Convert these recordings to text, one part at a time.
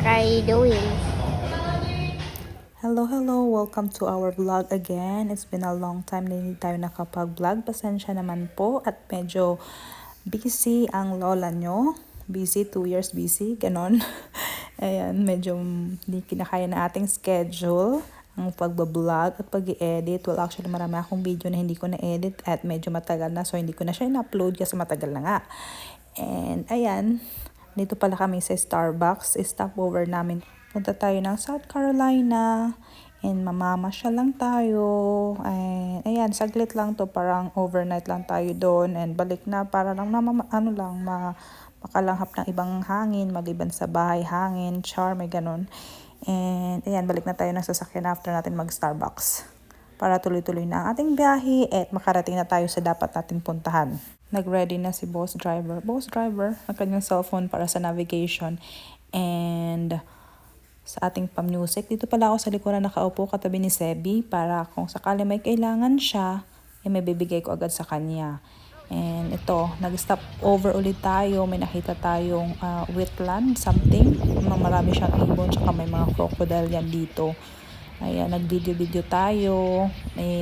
are you doing? Hello, welcome to our vlog again. It's been a long time na hindi tayo nakapag-vlog. Pasensya naman po at medyo busy ang lola nyo. Busy, 2 years busy, ganon. Ayan, medyo hindi kinakaya na ating schedule ang pagbablog at pag-i-edit. Well, actually marami akong video na hindi ko na-edit at medyo matagal na, so hindi ko na siya in-upload kasi matagal na nga. And ayan, dito pala kami sa Starbucks. Stopover namin. Punta tayo ng South Carolina. And mamamasyal lang tayo. And ayan, saglit lang to. Parang overnight lang tayo doon. And balik na para lang makalanghap ng ibang hangin. Maliban sa bahay, hangin, char, may ganun. And ayan, balik na tayo ng sasakyan after natin mag-Starbucks. Para tuloy-tuloy na ang ating biyahe at makarating na tayo sa dapat nating puntahan. Nag-ready na si Boss Driver. Boss Driver, ang kanyang cellphone para sa navigation. And sa ating pa-music, dito pala ako sa likuran nakaupo katabi ni Sebi para kung sakali may kailangan siya, may bibigay ko agad sa kanya. And ito, nag-stop over ulit tayo. May nakita tayong wetland, something. Marami siyang ibon, tsaka may mga crocodile yan dito. Ayan, nag-video tayo.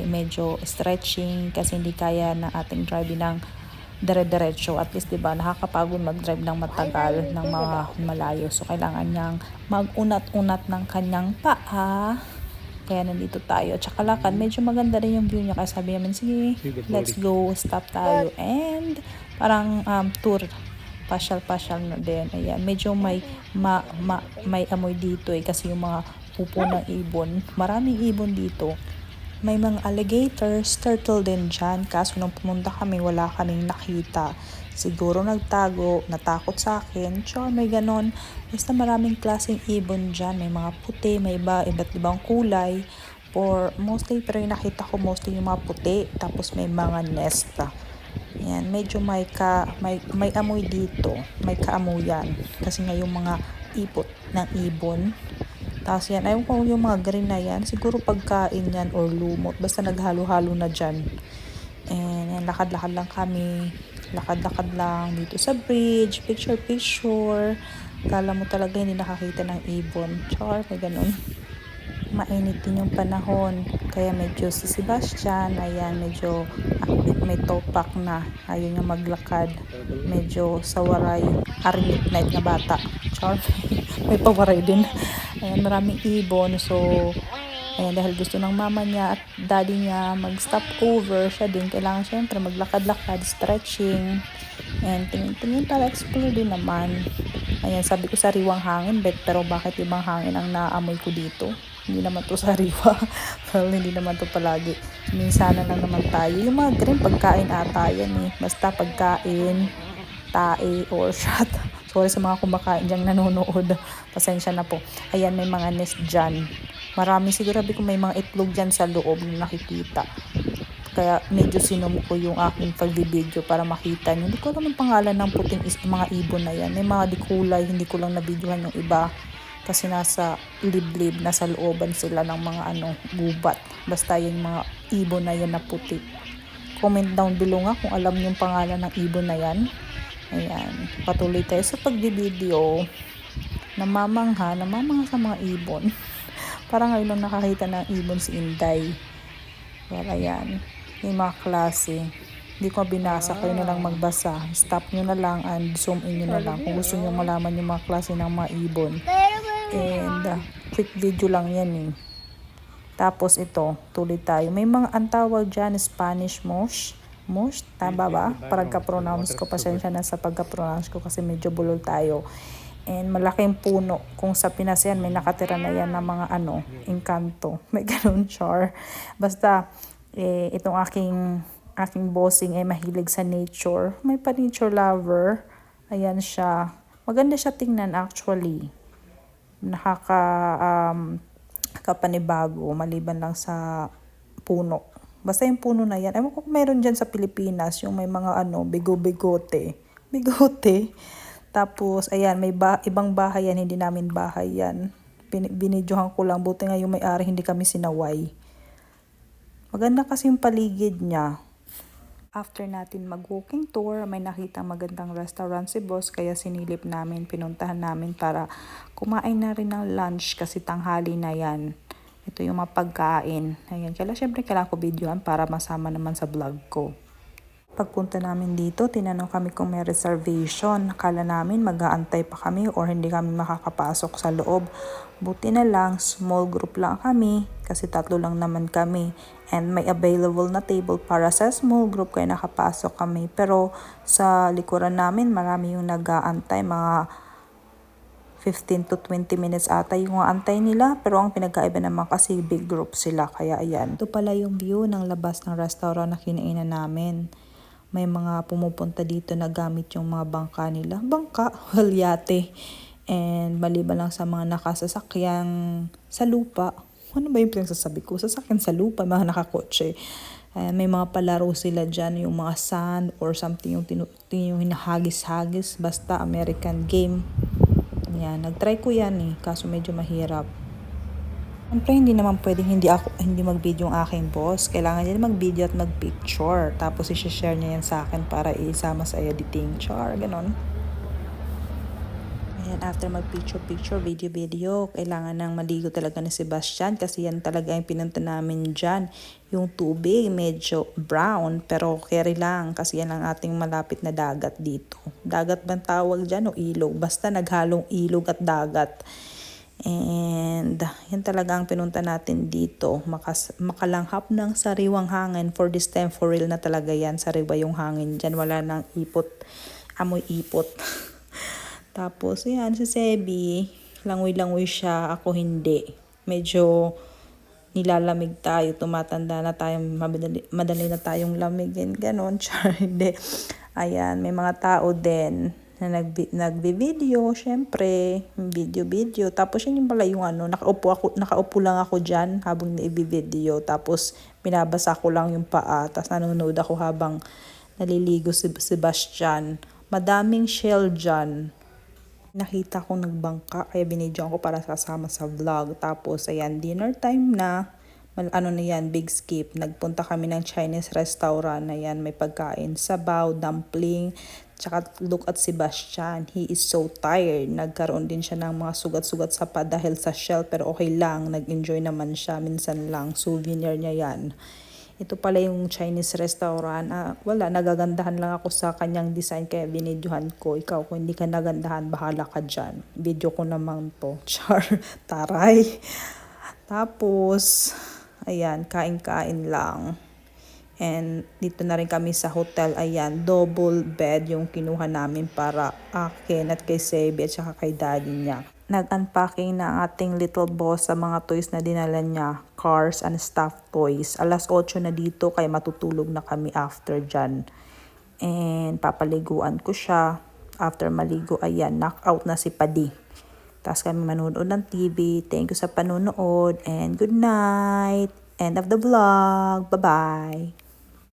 Medyo stretching kasi hindi kaya ng ating driving ng dire-diretso. At least, diba, nakakapagod mag-drive ng matagal, ng mga malayo. So, kailangan niyang mag-unat-unat ng kanyang paa. Kaya nandito tayo. Tsaka lakad, medyo maganda rin yung view niya. Kaya sabi namin, sige, let's go, stop tayo. And parang tour, pasyal-pasyal na din. Ayan, medyo may amoy dito kasi yung mga pupo ng ibon. Maraming ibon dito. May mga alligators, turtle din dyan. Kaso nung pumunta kami, wala kaming nakita. Siguro nagtago, natakot sa akin. Sure, may ganon. Basta maraming klaseng ibon dyan. May mga puti, may iba't ibang kulay. Pero yung nakita ko mostly yung mga puti. Tapos may mga nest. Yan, medyo may amoy dito. May kaamuyan. Kasi nga yung mga ipot ng ibon. Tapos yan, ayaw ko yung mga green na yan. Siguro pagkain yan or lumot. Basta naghalo-halo na dyan. And yan, lakad-lakad lang kami. Lakad-lakad lang dito sa bridge. Picture. Kala mo talaga hindi nakakita ng ibon. Char, may ganun. Mainit din yung panahon. Kaya medyo si Sebastian, ayan, medyo may topak na. Ayaw niya maglakad. Medyo sawaray. Haring night na bata. Char, may pawaray din. Ayan, maraming ibon. So, ayan, dahil gusto ng mama niya at daddy niya mag-stop over, siya din kailangan syempre maglakad-lakad, stretching, and tingin-tingin para explore din naman. Ayan, sabi ko sariwang hangin, pero bakit ibang hangin ang naamoy ko dito? Hindi naman to sariwa. Well, hindi naman to palagi. Minsan lang naman tayo. Yung mga green, pagkain ata yan eh. Basta pagkain, tae, or shot. Sorry sa mga kumakain diyang nanonood. Pasensya na po. Ayan, may mga nest dyan. Marami, sigurabi ko may mga itlog dyan sa loob na nakikita. Kaya medyo sinom ko yung aking pagbibideo para makita nyo. Hindi ko alam ang pangalan ng puting mga ibon na yan. May mga dikulay, hindi ko lang nabidyohan yung iba. Kasi nasa liblib, nasa looban sila ng mga gubat. Basta yung mga ibon na yan na puti. Comment down below nga kung alam nyo yung pangalan ng ibon na yan. Ayan, patuloy tayo sa pagbibideo. Namamangha sa mga ibon. Parang ngayon lang nakakita ng ibon si Inday. Well, ayan, yung mga klase. Hindi ko binasa, kayo na lang magbasa. Stop nyo na lang and zoom in nyo na lang kung gusto nyo malaman yung mga klase ng mga ibon. And quick video lang yan eh. Tapos ito, tuloy tayo. May mga antawag dyan, Spanish mosh. Mosh, tama ba? Pagka-pronounce ko, pasensya na sa pagka-pronounce ko kasi medyo bulol tayo. And malaking puno. Kung sa Pinas yan, may nakatira na yan ng mga engkanto. May ganun, char. Basta, itong aking bossing ay mahilig sa nature. May pa-nature lover. Ayan siya. Maganda siya tingnan actually. Nakakapanibago maliban lang sa puno. Basta yung puno na yan. Ewan ko kung meron dyan sa Pilipinas yung may mga bigote. Bigote. Tapos, ayan, may ibang bahay yan. Hindi namin bahay yan. Binidyohan ko lang. Buti nga yung may-ari hindi kami sinaway. Maganda kasi yung paligid niya. After natin mag-walking tour, may nakitang magandang restaurant si boss kaya sinilip namin, pinuntahan namin para kumain na rin ng lunch kasi tanghali na yan. Ito yung mga pagkain. Ayan, kaya syempre kailangan ko videoan para masama naman sa vlog ko. Pagpunta namin dito, tinanong kami kung may reservation. Akala namin mag-aantay pa kami or hindi kami makakapasok sa loob. Buti na lang, small group lang kami kasi 3 lang naman kami. And may available na table para sa small group kaya nakapasok kami. Pero sa likuran namin, marami yung nag-aantay, mga 15 to 20 minutes ata yung antay nila. Pero ang pinagkaiba naman kasi big group sila. Kaya ayan. Ito pala yung view ng labas ng restaurant na kinainan namin. May mga pumupunta dito na gamit yung mga bangka nila. Bangka, well, yate. And maliban lang sa mga nakasasakyang sa lupa. Ano ba yung pinagsasabi ko? Sasakyan sa lupa, mga nakakotse. May mga palaro sila dyan, yung mga sand or something, yung hinahagis-hagis. Basta American game. Yan, nag-try ko yan kaso medyo mahirap. Siyempre, hindi naman pwedeng hindi mag-video yung aking boss. Kailangan niya mag-video at mag-picture. Tapos, i-share niya yan sa akin para isama sa editing. Char, ganon. Ayan, after mag-picture, video, kailangan nang maligo talaga ni Sebastian kasi yan talaga yung pinunta namin dyan. Yung tubig, medyo brown, pero carry lang kasi yan ang ating malapit na dagat dito. Dagat bang tawag dyan o ilog? Basta naghalong ilog at dagat. And yan talaga ang pinunta natin dito, makalanghap ng sariwang hangin. For this time, for real na talaga yan, sariwa yung hangin dyan, wala nang ipot, amoy ipot. Tapos yan, si Sebi, langoy-langoy siya, ako hindi. Medyo nilalamig tayo, tumatanda na tayo, madali na tayong lamigin, ganon, char, hindi. Ayan, may mga tao din na nagbi-video, syempre, video. Tapos yun yung pala yung nakaupo lang ako dyan habang naibi-video. Tapos binabasa ko lang yung paa. Tapos nanonood ako habang naliligo si Sebastian. Madaming shell dyan. Nakita ko nagbangka, kaya binidyoan ko para sasama sa vlog. Tapos ayan, dinner time na. Big skip. Nagpunta kami ng Chinese restaurant na yan, may pagkain, sabaw, dumpling, tsaka look at Sebastian. He is so tired. Nagkaroon din siya ng mga sugat-sugat sa pa dahil sa shell, pero okay lang. Nag-enjoy naman siya. Minsan lang. Souvenir niya yan. Ito pala yung Chinese restaurant. Wala, nagagandahan lang ako sa kanyang design kaya binidyohan ko. Ikaw, kung hindi ka nagandahan, bahala ka dyan. Video ko naman to. Char, taray. Tapos, ayan, kain-kain lang. And dito na rin kami sa hotel. Ayan, double bed yung kinuha namin para akin at kay Sebi at saka kay daddy niya. Nag-unpacking na ang ating little boss sa mga toys na dinala niya. Cars and stuffed toys. 8:00 na dito kaya matutulog na kami after dyan. And papaliguan ko siya. After maligo, ayan, knockout na si Padi. Tapos kami manonood ng TV. Thank you sa panonood and good night. End of the vlog. Bye-bye.